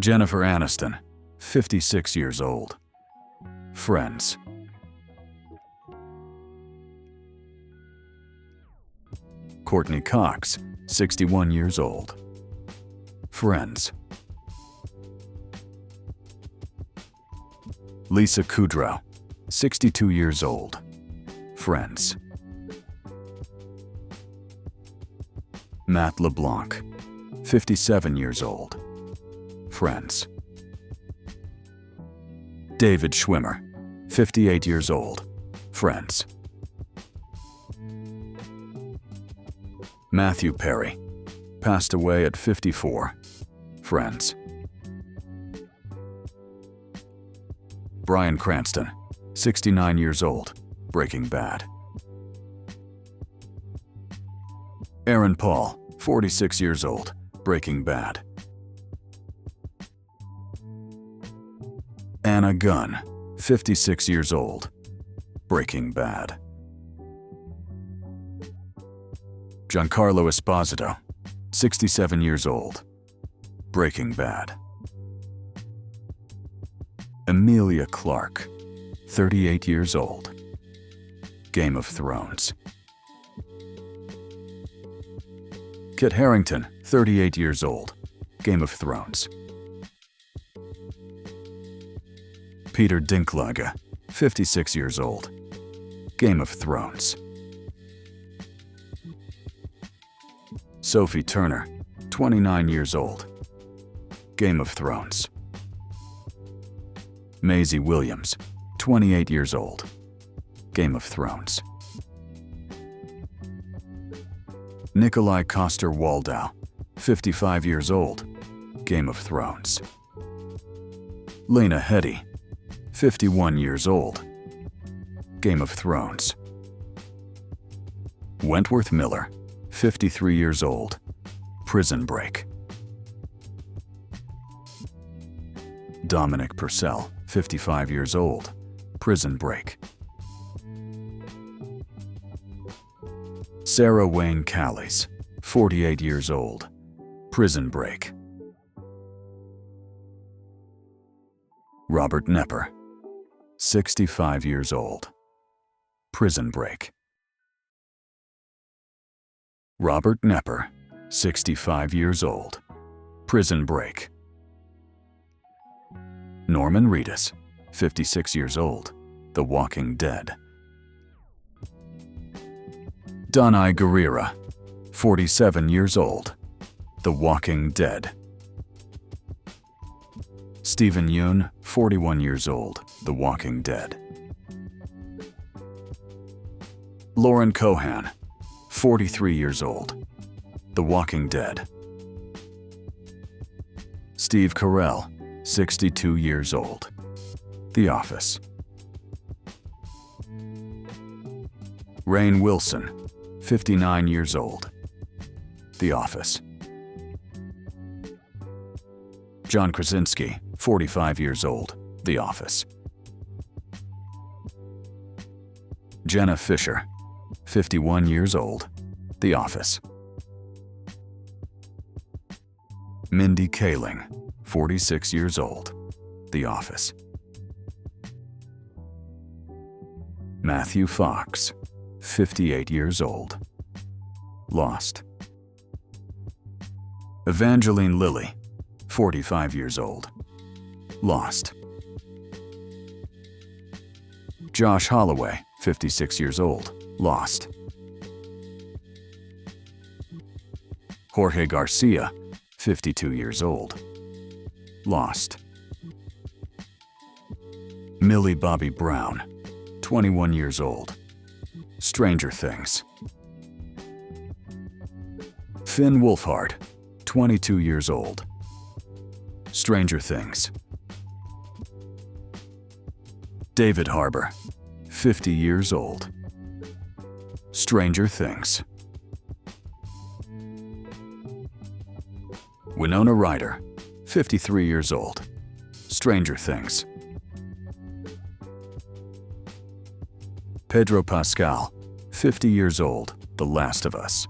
Jennifer Aniston, 56 years old. Friends. Courtney Cox, 61 years old. Friends. Lisa Kudrow, 62 years old. Friends. Matt LeBlanc, 57 years old. Friends. David Schwimmer, 58 years old. Friends. Matthew Perry, passed away at 54. Friends. Bryan Cranston, 69 years old. Breaking Bad. Aaron Paul, 46 years old. Breaking Bad. Anna Gunn, 56 years old. Breaking Bad. Giancarlo Esposito, 67 years old. Breaking Bad. Emilia Clarke, 38 years old. Game of Thrones. Kit Harington, 38 years old. Game of Thrones. Peter Dinklage, 56 years old. Game of Thrones. Sophie Turner, 29 years old. Game of Thrones. Maisie Williams, 28 years old. Game of Thrones. Nikolai Coster-Waldau, 55 years old. Game of Thrones. Lena Headey, 51 years old. Game of Thrones. Wentworth Miller, 53 years old. Prison Break. Dominic Purcell, 55 years old. Prison Break. Sarah Wayne Callies, 48 years old. Prison Break. Robert Knepper, 65 years old. Prison Break. Robert Knepper, 65 years old. Prison Break. Norman Reedus, 56 years old. The Walking Dead. Danai Gurira, 47 years old. The Walking Dead. Stephen Yeun, 41 years old. The Walking Dead. Lauren Cohan, 43 years old. The Walking Dead. Steve Carell, 62 years old. The Office. Rainn Wilson, 59 years old. The Office. John Krasinski, 45 years old. The Office. Jenna Fisher, 51 years old. The Office. Mindy Kaling, 46 years old. The Office. Matthew Fox, 58 years old. Lost. Evangeline Lilly, 45 years old. Lost. Josh Holloway, 56 years old. Lost. Jorge Garcia, 52 years old. Lost. Millie Bobby Brown, 21 years old. Stranger Things. Finn Wolfhard, 22 years old. Stranger Things. David Harbour, 50 years old. Stranger Things. Winona Ryder, 53 years old. Stranger Things. Pedro Pascal, 50 years old. The Last of Us.